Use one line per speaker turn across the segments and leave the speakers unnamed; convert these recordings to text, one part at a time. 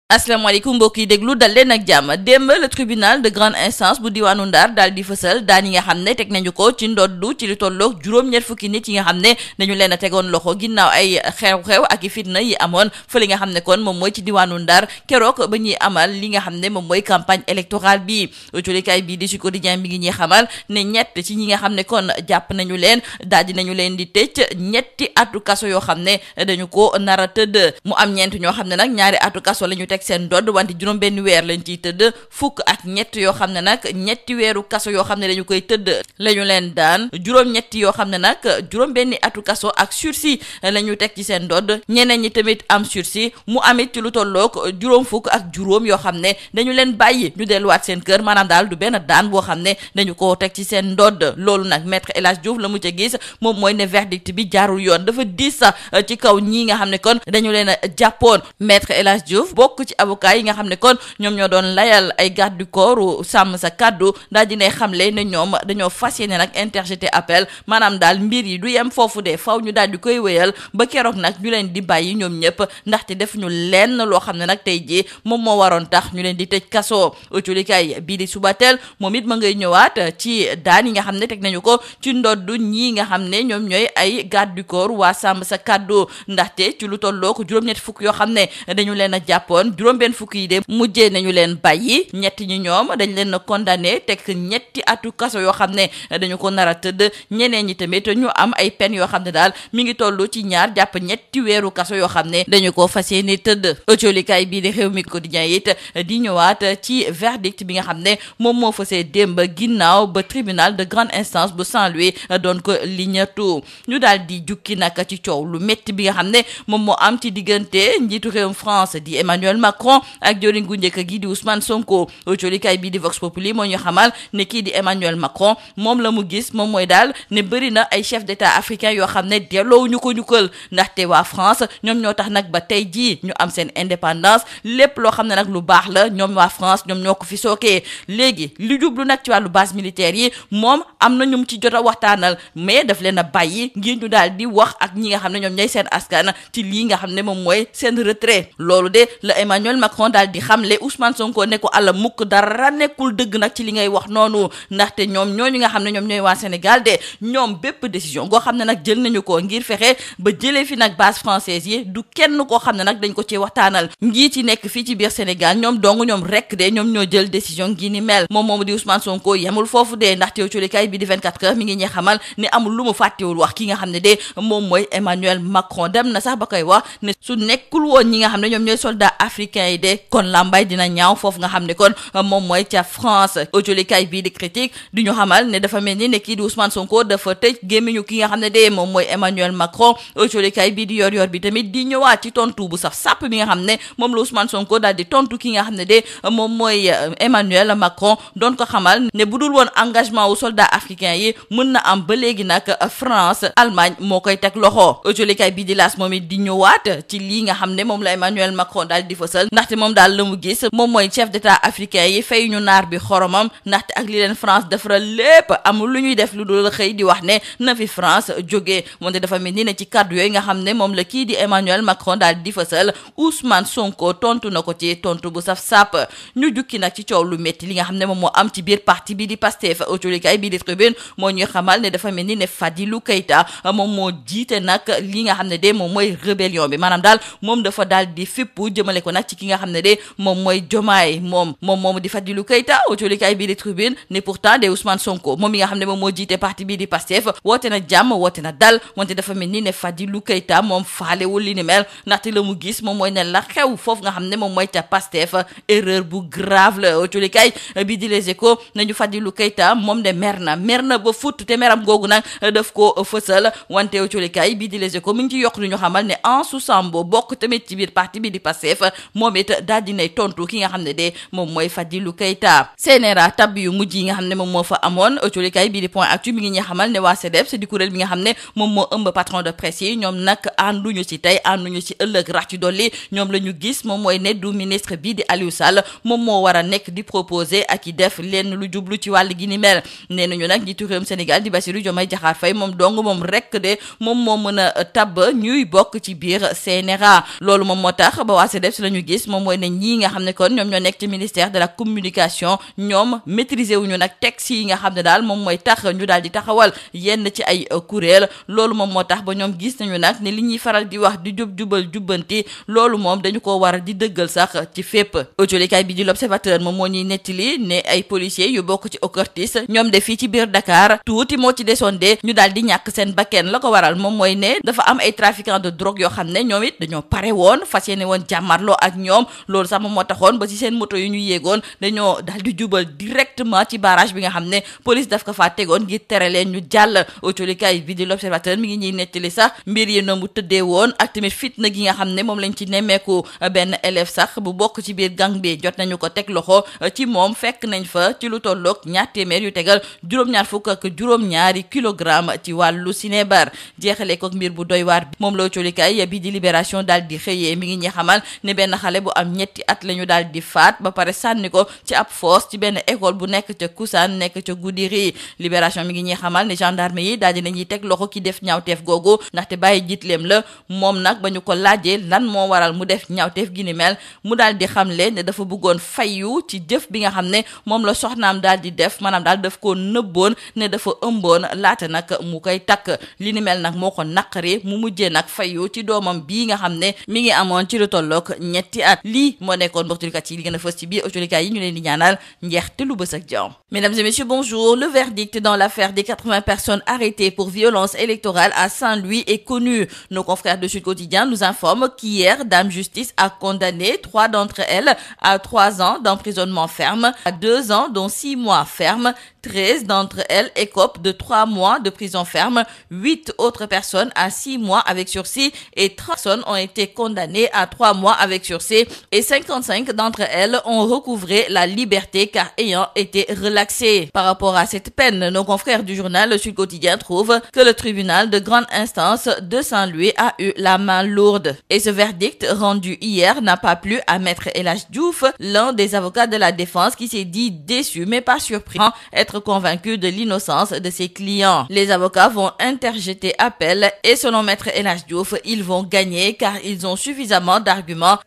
asalaamaaleykum mbokk yi déglu dal leen ak jàmm démb le tribunal de grande instance bu diwaanu Ndar daal di fësal daan yi nga xam ne teg nañu ko ci ndoddu ci li tolloog juróom-ñett fukki nit yi nga xam ne dañu leen a tegoon loxo ginnaaw ay xew-xew ak i fitna yi amoon fa li nga xam ne kon moom mooy ci diwaanu Ndar keroog ba ñuy amal li nga xam ne moom mooy campagne électorale bi autolikaay bii di Sud Quotidien bi ngi ñuy xamal ne ñett ci ñi nga xam ne kon jàpp nañu leen daal di nañu leen di tëj ñetti atu kaso yoo xam ne dañu ko nar a tëdd mu am ñeent ñoo xam ne nag ñaari atu kaso lañu teg seen dodd wante juróom benn weer lañ ciy tëdd fukk ak ñett yoo xam ne nag ñetti weeru kaso yoo xam ne dañu koy tëdd la ñu leen daan juróom-ñetti yoo xam ne nag juróom benni atu kaso ak sursis la ñu teg ci seen dodd ñeneen ñi tamit am sursis mu amit ci lu tolloog juróom fukk ak juróom yoo xam ne dañu leen bàyyi ñu delluwaat seen kër maanaam daal du benn daan boo xam ne dañu koo teg ci seen ndodd loolu nag maître El Hadj Diouf la mu ca gis moom mooy ne verdict bi jaarul yoon dafa diis sax ci kaw ñii nga xam ne kon dañu leen a jàppoon maître El Hadj Diouf bokk ci avocat yi nga xam ne kon ñoom ñoo doon layal ay garde du corps sàmm sa kàddu daal dinay xamle ne ñoom dañoo fas yéene nag interjeté appel maanaam daal mbir yi du yem foofu de faw ñu daal di koy wéyal ba keroog nag ñu leen di bàyyi ñoom ñëpp ndaxte def ñu lenn loo xam ne nag tey jii moom moo waroon tax ñu leen di tëj kaso autolikaay bii di Subatel moom it ma ngay ñëwaat ci daan yi nga xam ne teg nañu ko ci ndoddu ñii nga xam ne ñoom ñooy ay garde du corps waa sàmm sa kàddu ndaxte ci lu tolloo ko juróom-ñetti fukk yoo xam ne dañu leen a jàppoon juróom-benn fukk yi de mujjee nañu leen bàyyi ñetti ñi ñoom dañ leen a condamné teg ñetti atu kaso yoo xam ne dañu ko nar a tëdd ñeneen ñi tamit ñu am ay peine yoo xam ne daal mi ngi toll ci ñaar jàpp ñetti weeru kaso yoo xam ne dañu ko fas yéene tëdd autolikaay bii di Rewmi Quotidien it di ñëwaat ci verdict bi nga xam ne moom moo fasee démb ginnaaw ba tribunal de grande instance bu Saint-Louis doon ko liñatu ñu daal di jukki nag ci coow lu métti bi nga xam ne moom moo am ci diggante njiitu réewum France di Emmanuel Macron ak joriñ gu njëkk gi di Ousmane Sonko autolikaay bii di Vox Populi moo ñu xamal ne kii di Emmanuel Macron moom la mu gis moom mooy daal ne bëri na ay chef d'état africain yoo xam ne delloowuñu ko ñukkal ndaxte waa France ñoom ñoo tax nag ba tey jii ñu am seen indépendance lépp loo xam ne nag lu baax la ñoom waa France ñoom ñoo ko fi sookee léegi li jublu nag ci wàllu base militaire yi moom am na ñu ci jot a waxtaanal mais daf leen a bàyyi ngir ñu daal di wax ak ñi nga xam ne ñoom ñooy seen askan ci lii nga xam ne moom mooy seen retrait loolu de la Emmanuel Macron daal di xamle Ousmane Sonko ne ko àlla mukk dara nekkul dëgg nag ci li ngay wax noonu ndaxte ñoom ñooñu nga xam ne ñoom ñooy waa Sénégal de ñoom bépp décision goo xam ne nag jël nañu ko ngir fexe ba jëlee fi nag base française yi du kenn koo xam ne nag dañ ko ci waxtaanal njiit yi nekk fii ci biir Sénégal ñoom dong ñoom rek de ñoom ñoo jël décision gi ni mel moom moomu di Ousmane Sonko yemul foofu de ndaxte autolikaay bi di 24 heures mi ngi ñuy xamal ne amul lu mu fàttewul wax ki nga xam ne de moom mooy Emmanuel Macron dem na sax ba koy wax ne su nekkul woon ñi nga xam ne ñoom ñooy soldats africains yi de kon lambay dina ñaaw foofu nga xam ne kon moom mooy ca France autolikaay bii di critique di ñu xamal ne dafa mel ni ne kii di Ousmane Sonko dafa tëj gémmiñu ki nga xam ne de moom mooy Emmanuel Macron autolikaay bii di yor bi tamit di ñëwaat ci tontu bu saf sàpp bi nga xam ne moom la Ousmane Sonko daal di tontu ki nga xam ne de moom mooy Emmanuel Macron doon ko xamal ne bu dul woon engagement wu soldats africains yi mën na am ba léegi nag France Allemagne moo koy teg loxo autolikaay bii di L'As moom it di ñëwaat ci lii nga xam ne moom la Emmanuel Macron daal di fësal ndaxte moom daal la mu gis moom mooy chef d'état africain yi fay ñu naar bi xoromam ndaxte ak li leen France defaral lépp amul lu ñuy def lu dul xëy di wax ne na fi France jógee moonte dafa mel ni ne ci kàddu yooyu nga xam ne moom la kii di Emmanuel Macron daal di fësal Ousmane Sonko tontu na ko ci tontu bu saf sàpp ñu jukki nag ci coow lu métti li nga xam ne moom moo am ci biir parti bi di Pastef autolikaay bi di Tribune moo ñuy xamal ne dafa mel ni ne Fadilou Keita moom moo jiite nag li nga xam ne de moom mooy rébellion bi maanaam daal moom dafa daal di fippu jëmale ko nag ci ki nga xam ne de moom mooy Diomaye moom di Fadilou Keita autolikaay bi di Tribune ne pourtant de Ousmane Sonko moom mi nga xam ne moom moo jiite parti bi di Pastef woote na jàmm woote na dal wante dafa mel ni ne Fadilou Keita moom faalewul li ni mel ndaxte la mu gis moom mooy ne la xew foofu nga xam ne moom mooy ca Pastef erreur bu grave la autolikaay bi di Les Échos nañu Fadilou Keita moom de mer na ba futt te meram googu nag daf ko fësal wante autolikaay bi di Les Échos mi ngi ci yokk lu ñu xamal ne Ansou Sambo bokk tamit ci biir parti bi di Pastef moom it daal dinay tontu ki nga xam ne de moom mooy Fadilou Keita CNRA tab yu mujj yi nga xam ne moom moo fa amoon autolikaay bi di Point Actu mi ngi ñuy xamal ne waa CDEPS di kuréel bi nga xam ne moom moo ëmb patron de presse yi ñoom nag ànduñu ci tey ànduñu ci ëllëg rax ci dolli ñoom la ñu gis moom mooy ne du ministre bi di Aliou Sall moom moo war a nekk di proposer ak i def lenn lu jublu ci wàll gi ni mel nee nañu nag njiitu réewum Sénégal di Bassirou Diomaye Diakhar Faye moom dong moom rek de moom moo mën a tabb ñuy bokk ci biir CNRA loolu moom moo tax ba waa CDEPS la ñu ñu gis moom mooy ne ñii nga xam ne kon ñoom ñoo nekk ci ministère de la communication ñoom maîtriser wuñu nag texte yi nga xam ne daal moom mooy tax ñu daal di taxawal yenn ci ay kuréel loolu moom moo tax ba ñoom gis nañu nag ne li ñuy faral di wax di jubal jubbanti loolu moom dañu ko war a di dëggal sax ci fépp. autolikaay bi di l'observateur moom moo ñuy nettali ne ay policiers yu bokk ci OCRTIS ñoom de fii ci biir Dakar tuuti moo ci desoon de ñu daal di ñàkk seen bakken la ko waral moom mooy ne dafa am ay trafiquants de drogue yoo xam ne ñoom it dañoo pare woon fas yéene woon jàmmarloo ak ñoom loolu sax moom moo taxoon ba ci seen moto yu ñu yéegoon dañoo daal di jubal directement ci barrage bi nga xam ne police daf ko faa tegoon ngir tere leen ñu jàll. autolikaay bi di l'observateur mi ngi ñuy nettali sax mbir yi na mu tëddee woon ak tamit fitna gi nga xam ne moom lañ ci nemmeeku benn élève sax bu bokk ci biir gang bi jot nañu ko teg loxo ci moom fekk nañ fa ci lu tolloog ñaar téeméer yu tegal juróom-ñaar fukk ak juróom-ñaari kilogramme ci wàllu sinébar jeexale ko mbir bu doy waar bi moom la autolikaay bi di libération daal di xëyee mi ngi ñi xamal ne benn xale bu am ñetti at la ñu daal di faat ba pare sànni ko ci ab fosse ci benn école bu nekk ca Kousaan nekk ca Goudiri. libération mi ngi ñi xamal ne gendarme yi daal di nañuy teg loxo ki def ñaawteef googu ndaxte bàyyi jiitleem la moom nag ba ñu ko laajee lan moo waral mu def ñaawteef gi ni mel mu daal di xamle ne dafa bëggoon fayu ci jëf bi nga xam ne moom la soxnaam daal di def maanaam daal daf ko nëbboon ne dafa ëmboon laata nag mu koy takk li ni mel nag moo ko naqari mu mujjee nag fayu ci doomam bii nga xam ne mi ngi amoon ci lu tolloog ñetti at lii moo nekkoon mboxtulikat yi li gën a fës ci biir autolikaay yi ñu leen di ñaanal njeexte lu bës ak jàmm. Mesdames et messieurs, bonjour. Le verdict dans l'affaire des 80 personnes arrêtées pour violence électorale à Saint-Louis est connu. Nos confrères de Sud Quotidien nous informent qu'hier, Dame Justice a condamné 3 d'entre elles à 3 ans d'emprisonnement ferme, à 2 ans dont 6 mois ferme. 13 d'entre elles écopent de 3 mois de prison ferme, 8 autres personnes à 6 mois avec sursis et 30 personnes ont été condamnées à 3 mois avec sursis et 55 d'entre elles ont recouvré la liberté car ayant été relaxées. Par rapport à cette peine, nos confrères du journal Le Sud Quotidien trouvent que le tribunal de grande instance de Saint-Louis a eu la main lourde. Et ce verdict rendu hier n'a pas plu à Maître El Hadji Diouf, l'un des avocats de la défense qui s'est dit déçu mais pas surpris être convaincu de l'innocence de ses clients. Les avocats vont interjeter appel et selon Maître El Hadji Diouf, ils vont gagner car ils ont suffisamment d'arguments.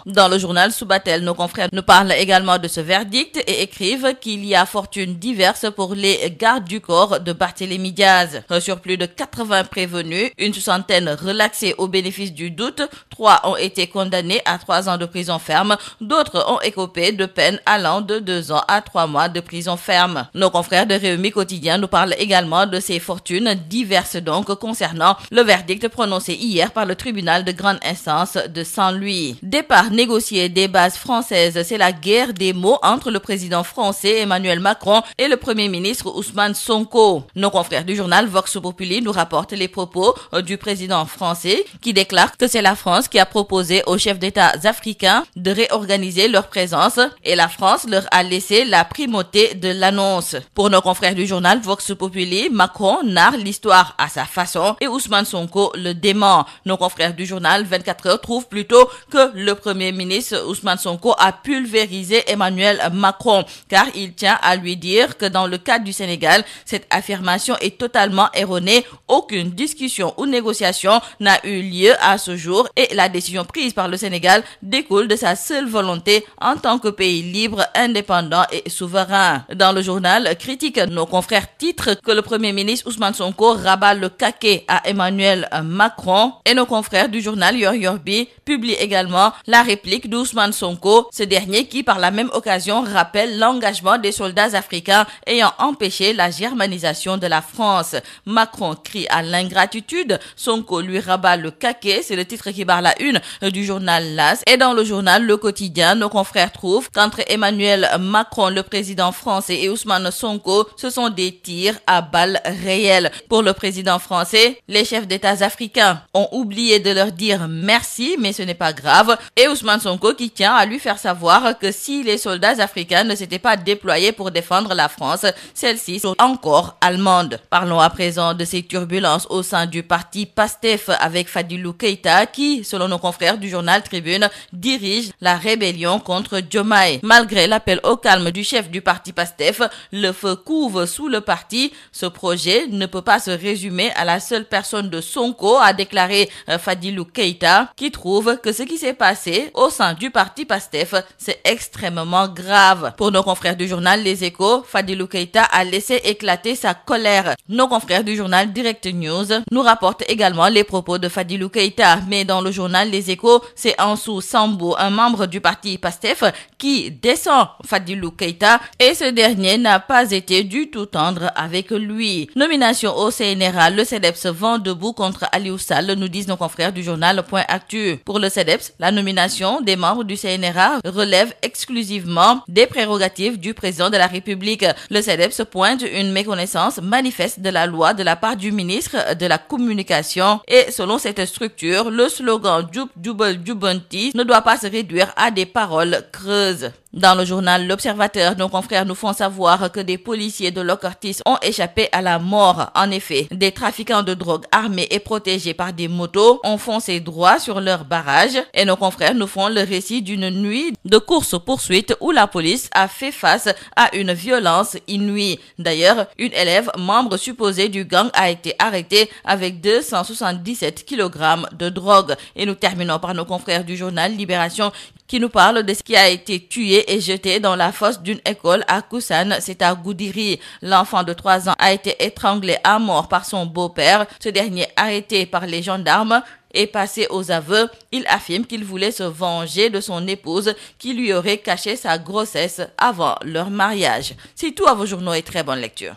Dans le journal Subatel, nos confrères nous parlent également de ce verdict et écrivent qu'il y a fortune diverse pour les gardes du corps de Barthélémy Diaz. Sur plus de 80 prévenus, une soixantaine relaxés au bénéfice du doute, 3 ont été condamnés à 3 ans de prison ferme, d'autres ont écopé de peines allant de 2 ans à 3 mois de prison ferme. Nos confrères de Rewmi Quotidien nous parlent également de ces fortunes diverses donc concernant le verdict prononcé hier par le tribunal de grande instance de Saint-Louis. Départ négocié des bases françaises, c'est la guerre des mots entre le président français Emmanuel Macron et le premier ministre Ousmane Sonko. Nos confrères du journal Vox Populi nous rapportent les propos du président français qui déclare que c'est la France qui a proposé aux chefs d'État africains de réorganiser leur présence et la France leur a laissé la primauté de l'annonce. Pour nos confrères du journal Vox Populi, Macron narre l'histoire à sa façon et Ousmane Sonko le dément. Nos confrères du journal 24 heures trouvent plutôt que le premier ministre Ousmane Sonko a pulvérisé Emmanuel Macron car il tient à lui dire que dans le cas du Sénégal, cette affirmation est totalement erronée. Aucune discussion ou négociation n'a eu lieu à ce jour et la décision prise par le Sénégal découle de sa seule volonté en tant que pays libre, indépendant et souverain. Dans le journal Critique, nos confrères titrent que le premier ministre Ousmane Sonko rabat le caquet à Emmanuel Macron et nos confrères du journal Yor Yorbi publient également la réplique d'Ousmane Sonko, ce dernier qui par la même occasion rappelle l'engagement des soldats africains ayant empêché la germanisation de la France. Macron crie à l'ingratitude, Sonko lui rabat le caquet, c'est le titre qui barre la une du journal LAS. Et dans le journal Le Quotidien, nos confrères trouvent qu'entre Emmanuel Macron, le président français, et Ousmane Sonko, ce sont des tirs à balles réelles. Pour le président français, les chefs d'État africains ont oublié de leur dire merci, mais ce n'est pas grave. Et Ousmane Sonko qui tient à lui faire savoir que si les soldats africains ne s'étaient pas déployés pour défendre la France, celle-ci sont encore allemandes. Parlons à présent de ces turbulences au sein du parti PASTEF avec Fadilou Keïta qui, selon nos confrères du journal Tribune, dirige la rébellion contre Diomaye. Malgré l'appel au calme du chef chef du parti PASTEF. Le feu couve sous le parti. Ce projet ne peut pas se résumer à la seule personne de Sonko, a déclaré Fadilou Keïta, qui trouve que ce qui s'est passé au sein du parti PASTEF, c'est extrêmement grave. Pour nos confrères du journal Les Échos, Fadilou Keïta a laissé éclater sa colère. Nos confrères du journal Direct News nous rapportent également les propos de Fadilou Keïta, mais dans le journal Les Échos, c'est Ansou Sambou, un membre du parti PASTEF, qui descend Fadilou Keïta, et ce dernier n'a pas été du tout tendre avec lui. Nomination au CNRA, le CDEPS vent debout contre Aliou Sall, nous disent nos confrères du journal Point Actu. Pour le CDEPS, la nomination des membres du CNRA relève exclusivement des prérogatives du président de la République. Le CDEPS pointe une méconnaissance manifeste de la loi de la part du ministre de la Communication, et selon cette structure, le slogan Djub Djubal Djubanti ne doit pas se réduire à des paroles creuses. Dans le journal L'Observateur, nos confrères nous font savoir que des policiers de Locartis ont échappé à la mort. En effet, des trafiquants de drogue armés et protégés par des motos ont foncé droit sur leur barrage, et nos confrères nous font le récit d'une nuit de course-poursuite où la police a fait face à une violence inouïe. D'ailleurs, une élève membre supposée du gang a été arrêtée avec 277 kg de drogue. Et nous terminons par nos confrères du journal Libération qui nous parle de ce qui a été tué et jeté dans la fosse d'une école à Koussan, c'est à Goudiri. L'enfant de 3 ans a été étranglé à mort par son beau-père. Ce dernier, arrêté par les gendarmes, est passé aux aveux. Il affirme qu'il voulait se venger de son épouse qui lui aurait caché sa grossesse avant leur mariage. C'est tout à vos journaux et très bonne lecture.